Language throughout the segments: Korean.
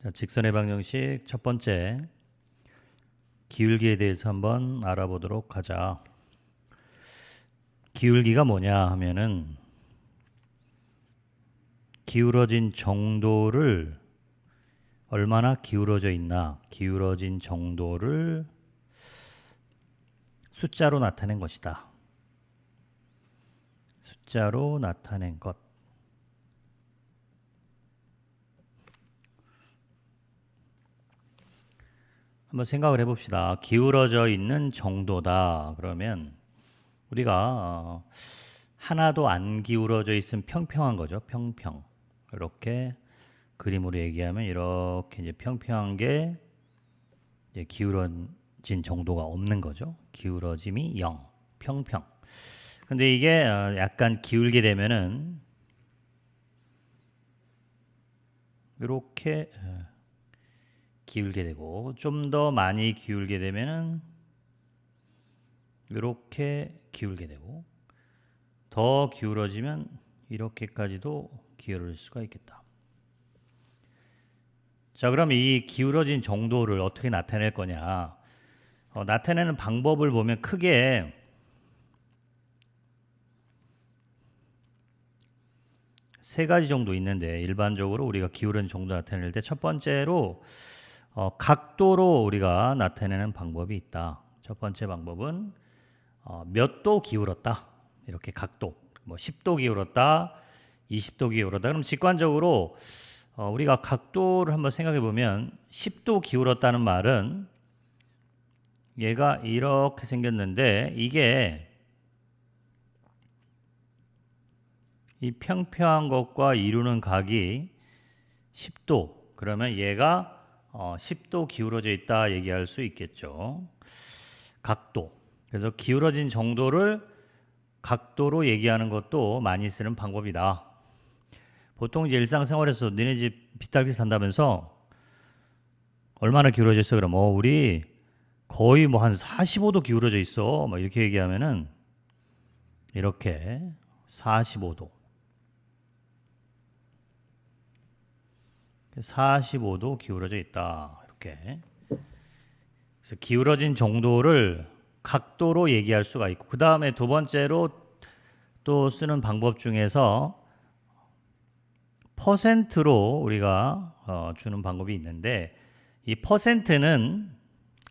자, 직선의 방정식 첫 번째 기울기에 대해서 한번 알아보도록 하자. 기울기가 뭐냐 하면은 기울어진 정도를 얼마나 기울어져 있나, 기울어진 정도를 숫자로 나타낸 것이다. 숫자로 나타낸 것. 한번 생각을 해봅시다. 기울어져 있는 정도다. 그러면 우리가 하나도 안 기울어져 있으면 평평한 거죠. 평평. 이렇게 그림으로 얘기하면 이렇게 이제 평평한 게 이제 기울어진 정도가 없는 거죠. 기울어짐이 0. 평평. 근데 이게 약간 기울게 되면은 이렇게 기울게 되고 좀 더 많이 기울게 되면은 이렇게 기울게 되고 더 기울어지면 이렇게까지도 기울어질 수가 있겠다. 자, 그럼 이 기울어진 정도를 어떻게 나타낼 거냐? 나타내는 방법을 보면 크게 세 가지 정도 있는데 일반적으로 우리가 기울어진 정도 나타낼 때 첫 번째로 각도로 우리가 나타내는 방법이 있다. 첫 번째 방법은 몇 도 기울었다. 이렇게 각도. 뭐 10도 기울었다. 20도 기울었다. 그럼 직관적으로 우리가 각도를 한번 생각해 보면 10도 기울었다는 말은 얘가 이렇게 생겼는데 이게 이 평평한 것과 이루는 각이 10도. 그러면 얘가 10도 기울어져 있다 얘기할 수 있겠죠. 각도. 그래서 기울어진 정도를 각도로 얘기하는 것도 많이 쓰는 방법이다. 보통 이제 일상생활에서 너네 집 비탈길 산다면서 얼마나 기울어져 있어? 그럼 우리 거의 뭐 한 45도 기울어져 있어. 뭐 이렇게 얘기하면은 이렇게 45도. 45도 기울어져 있다. 이렇게. 그래서 기울어진 정도를 각도로 얘기할 수가 있고 그 다음에 두 번째로 또 쓰는 방법 중에서 퍼센트로 우리가 주는 방법이 있는데 이 퍼센트는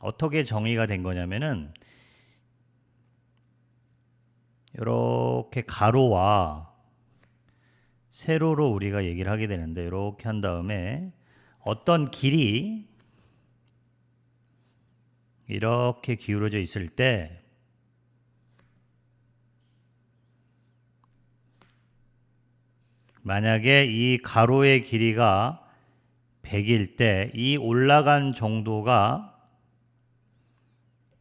어떻게 정의가 된 거냐면은 이렇게 가로와 세로로 우리가 얘기를 하게 되는데 이렇게 한 다음에 어떤 길이 이렇게 기울어져 있을 때 만약에 이 가로의 길이가 100일 때 이 올라간 정도가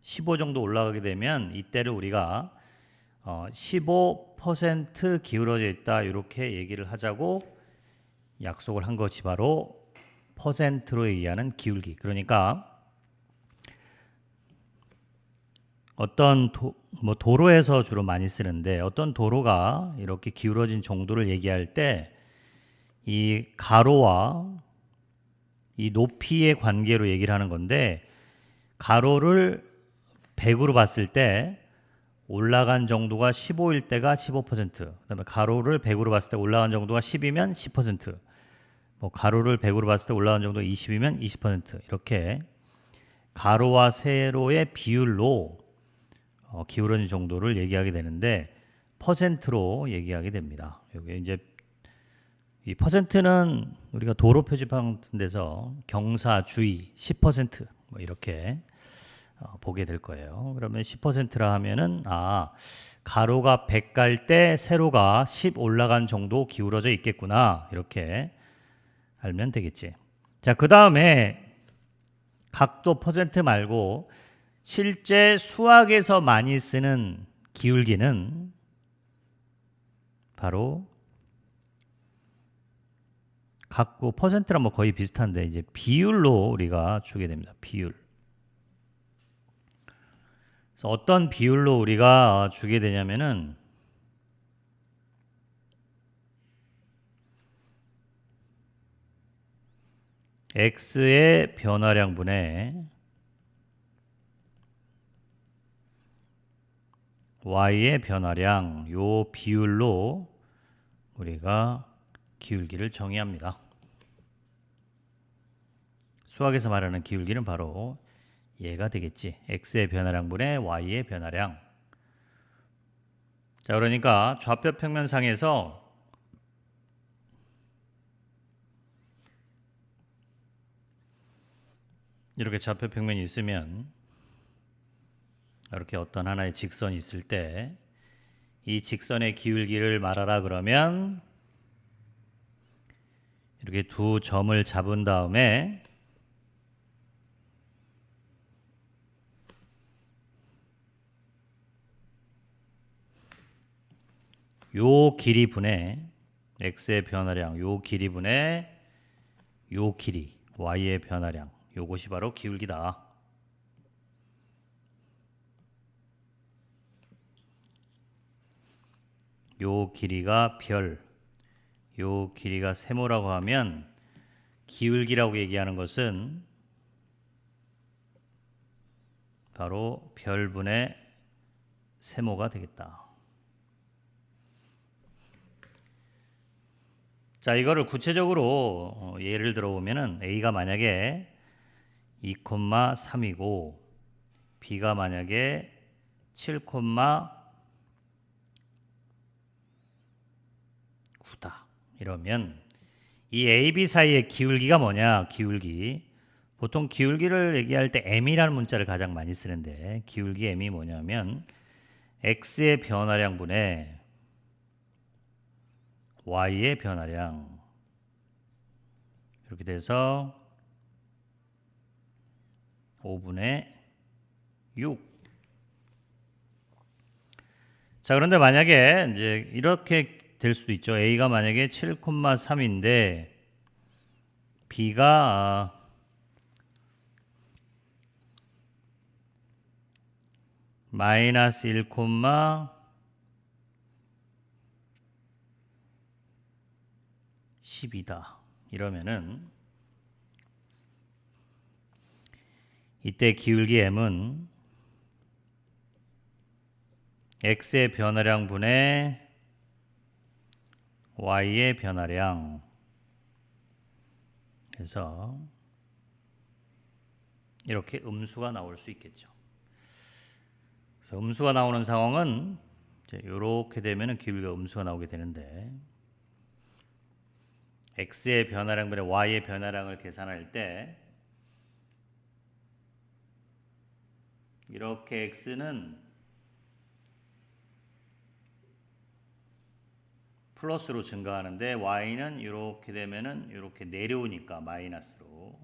15 정도 올라가게 되면 이때를 우리가 15% 기울어져 있다 이렇게 얘기를 하자고 약속을 한 것이 바로 퍼센트로 얘기하는 기울기. 그러니까 어떤 도로에서 주로 많이 쓰는데 어떤 도로가 이렇게 기울어진 정도를 얘기할 때 이 가로와 이 높이의 관계로 얘기를 하는 건데 가로를 100으로 봤을 때 올라간 정도가 15일 때가 15%, 그다음에 가로를 100으로 봤을 때 올라간 정도가 10이면 10%, 뭐 가로를 100으로 봤을 때 올라간 정도가 20이면 20% 이렇게 가로와 세로의 비율로 기울어진 정도를 얘기하게 되는데 퍼센트로 얘기하게 됩니다. 여기 이제 이 퍼센트는 우리가 도로 표지판 같은 데서 경사 주의 10%뭐 이렇게 보게 될 거예요. 그러면 10%라 하면은 가로가 100 갈 때 세로가 10 올라간 정도 기울어져 있겠구나. 이렇게 알면 되겠지. 자, 그다음에 각도 퍼센트 말고 실제 수학에서 많이 쓰는 기울기는 바로 각도 퍼센트랑 뭐 거의 비슷한데 이제 비율로 우리가 주게 됩니다. 비율. 그래서 어떤 비율로 우리가 주게 되냐면은 x의 변화량분의 y의 변화량, 요 비율로 우리가 기울기를 정의합니다. 수학에서 말하는 기울기는 바로 얘가 되겠지. x의 변화량분의 y의 변화량. 자, 그러니까 좌표 평면상에서 이렇게 좌표 평면이 있으면 이렇게 어떤 하나의 직선이 있을 때 이 직선의 기울기를 말하라 그러면 이렇게 두 점을 잡은 다음에 요 길이분의 x의 변화량, 요 길이분의 요 길이 y의 변화량, 요것이 바로 기울기다. 요 길이가 별, 요 길이가 세모라고 하면 기울기라고 얘기하는 것은 바로 별분의 세모가 되겠다. 자, 이거를 구체적으로 예를 들어보면은 A가 만약에 2,3이고 B가 만약에 7,9다. 이러면 이 A, B 사이의 기울기가 뭐냐? 기울기. 보통 기울기를 얘기할 때 M이라는 문자를 가장 많이 쓰는데 기울기 M이 뭐냐면 X의 변화량분의 Y의 변화량. 이렇게 돼서 5분의 6. 자, 그런데 만약에 이제 이렇게 될 수도 있죠. A가 만약에 7,3인데 B가 마이너스 1,12다. 이러면은 이때 기울기 M은 X의 변화량 분의 Y의 변화량 해서 이렇게 음수가 나올 수 있겠죠. 그래서 음수가 나오는 상황은 이렇게 되면 기울기가 음수가 나오게 되는데 X의 변화량분의 Y의 변화량을 계산할 때 이렇게 X는 플러스로 증가하는데 Y는 이렇게 되면은 이렇게 내려오니까 마이너스로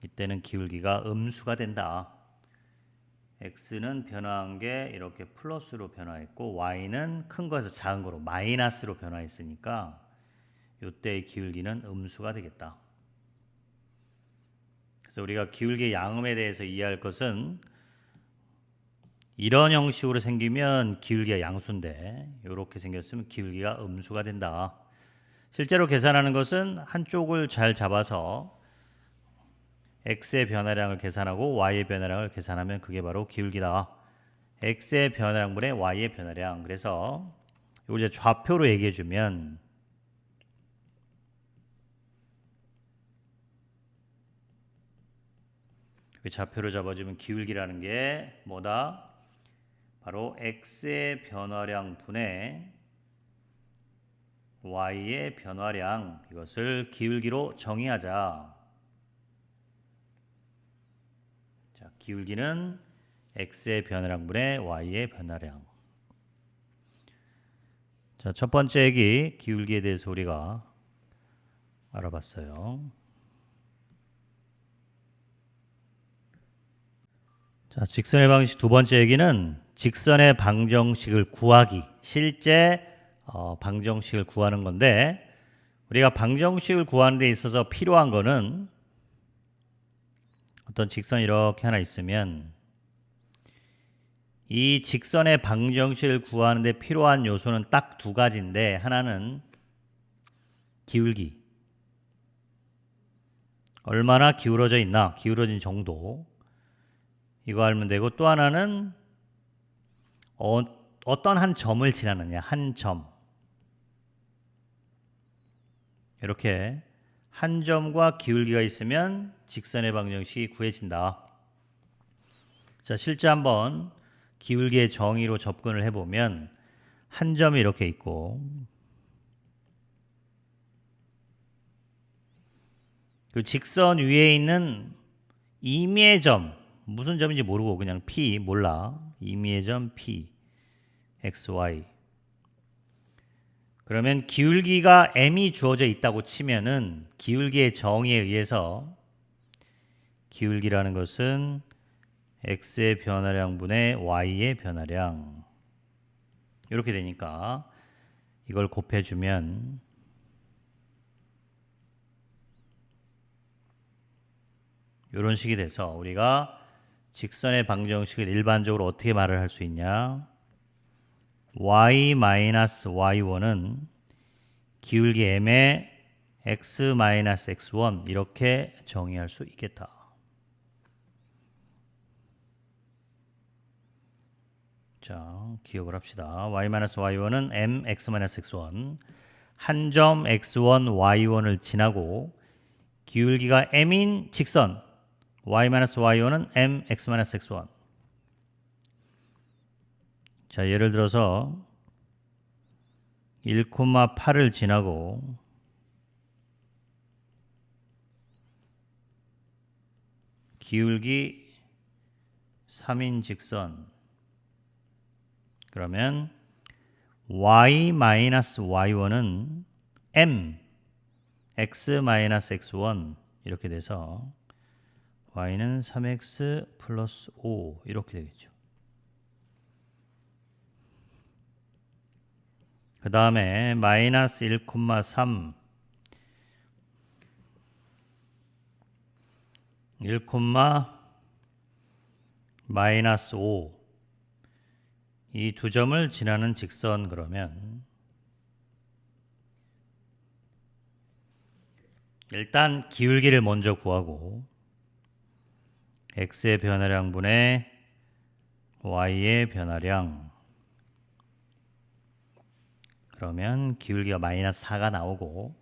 이때는 기울기가 음수가 된다. X는 변화한 게 이렇게 플러스로 변화했고 Y는 큰 거에서 작은 거로 마이너스로 변화했으니까 이때의 기울기는 음수가 되겠다. 그래서 우리가 기울기의 양음에 대해서 이해할 것은 이런 형식으로 생기면 기울기가 양수인데 이렇게 생겼으면 기울기가 음수가 된다. 실제로 계산하는 것은 한쪽을 잘 잡아서 x의 변화량을 계산하고 y의 변화량을 계산하면 그게 바로 기울기다. x의 변화량분의 y의 변화량. 그래서 이걸 이제 좌표로 얘기해 주면 좌표로 잡아주면 기울기라는 게 뭐다? 바로 x의 변화량 분의 y의 변화량, 이것을 기울기로 정의하자. 자, 기울기는 x의 변화량 분의 y의 변화량. 자, 첫 번째 얘기 기울기에 대해서 우리가 알아봤어요. 자, 직선의 방식 두 번째 얘기는 직선의 방정식을 구하기. 실제 방정식을 구하는 건데 우리가 방정식을 구하는 데 있어서 필요한 거는 어떤 직선이 이렇게 하나 있으면 이 직선의 방정식을 구하는 데 필요한 요소는 딱 두 가지인데 하나는 기울기, 얼마나 기울어져 있나, 기울어진 정도. 이거 알면 되고, 또 하나는 어떤 한 점을 지나느냐, 한 점. 이렇게 한 점과 기울기가 있으면 직선의 방정식이 구해진다. 자, 실제 한번 기울기의 정의로 접근을 해보면 한 점이 이렇게 있고, 그 직선 위에 있는 임의의 점, 무슨 점인지 모르고 그냥 P 몰라. 임의의 점 P, X, Y. 그러면 기울기가 m이 주어져 있다고 치면은 기울기의 정의에 의해서 기울기라는 것은 x의 변화량분의 y의 변화량, 이렇게 되니까 이걸 곱해주면 이런 식이 돼서 우리가 직선의 방정식을 일반적으로 어떻게 말을 할 수 있냐, y-y1은 기울기 m의 x-x1 이렇게 정의할 수 있겠다. 자, 기억을 합시다. y-y1은 m x-x1, 한 점 x1, y1을 지나고 기울기가 m인 직선 y-y1은 m x-x1. 자, 예를 들어서 1,8을 지나고 기울기 3인 직선, 그러면 y-y1은 m x-x1 이렇게 돼서 y는 3x 플러스 5 이렇게 되겠죠. 그 다음에 마이너스 1,3 마이너스 5 이 두 점을 지나는 직선, 그러면 일단 기울기를 먼저 구하고 x의 변화량분의 y의 변화량, 그러면 기울기가 마이너스 4가 나오고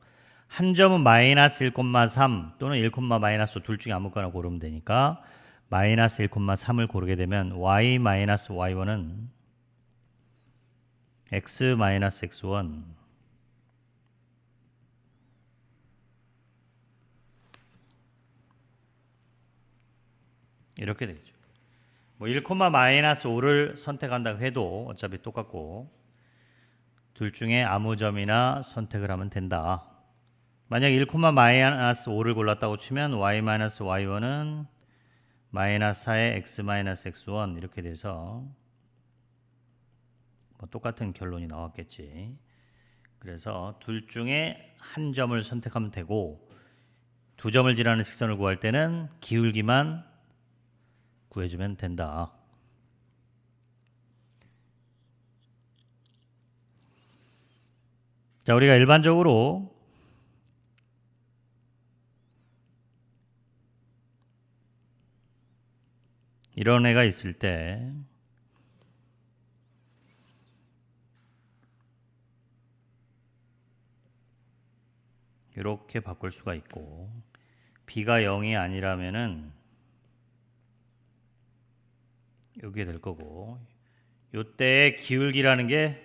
한 점은 마이너스 1,3 또는 1, 마이너스 5 둘 중에 아무거나 고르면 되니까 마이너스 1,3을 고르게 되면 y-y1은 x-x1 이렇게 되죠. 뭐 1, 마이너스 5를 선택한다고 해도 어차피 똑같고 둘 중에 아무 점이나 선택을 하면 된다. 만약 1, 마이너스 5를 골랐다고 치면 y-y1은 마이너스 4의 x-x1 이렇게 돼서 뭐 똑같은 결론이 나왔겠지. 그래서 둘 중에 한 점을 선택하면 되고 두 점을 지나는 직선을 구할 때는 기울기만 구해주면 된다. 자, 우리가 일반적으로 이런 애가 있을 때 이렇게 바꿀 수가 있고, b가 0이 아니라면은 여기에 될 거고, 요때의 기울기라는 게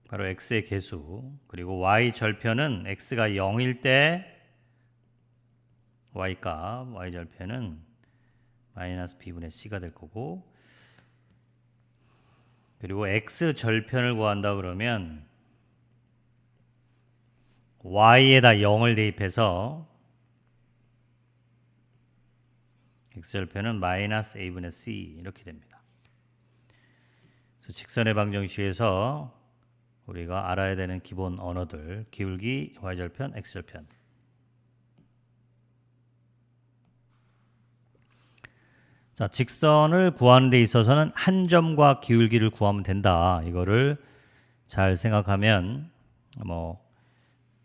바로 x의 개수, 그리고 y 절편은 x가 0일 때 y값, y 절편은 마이너스 b분의 c가 될 거고, 그리고 x 절편을 구한다 그러면 y에다 0을 대입해서 x절편은 마이너스 a분의 c 이렇게 됩니다. 그래서 직선의 방정식에서 우리가 알아야 되는 기본 언어들, 기울기, y절편, x절편. 자, 직선을 구하는 데 있어서는 한 점과 기울기를 구하면 된다. 이거를 잘 생각하면 뭐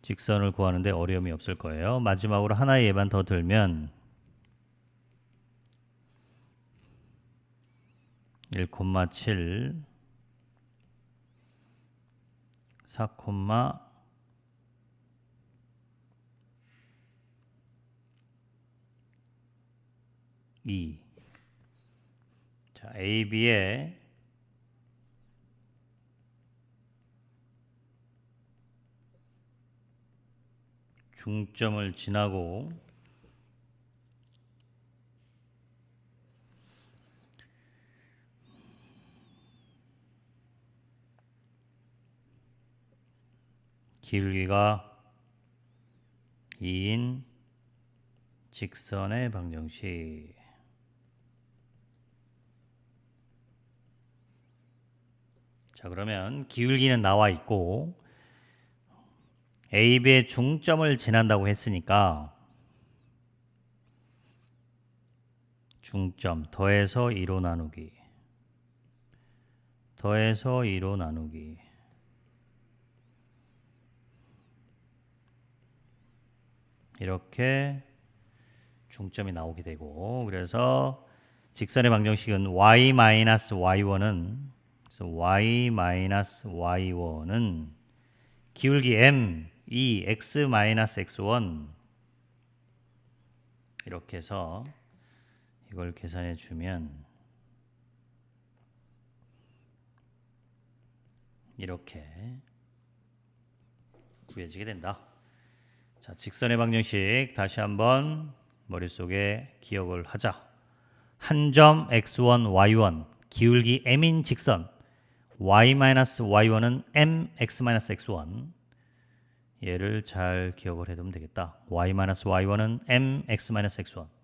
직선을 구하는데 어려움이 없을 거예요. 마지막으로 하나의 예만 더 들면 1,7 4, 2. 자, AB의 중점을 지나고 기울기가 2인 직선의 방정식. 자, 그러면 기울기는 나와 있고 AB의 중점을 지난다고 했으니까 중점 더해서 2로 나누기 더해서 2로 나누기 이렇게 중점이 나오게 되고, 그래서 직선의 방정식은 y-y1은 y-y1은 기울기 m 2 x-x1 이렇게 해서 이걸 계산해 주면 이렇게 구해지게 된다. 자, 직선의 방정식 다시 한번 머릿속에 기억을 하자. 한 점 x1, y1 기울기 m인 직선 y-y1은 m x-x1 얘를 잘 기억을 해두면 되겠다. y-y1은 m x-x1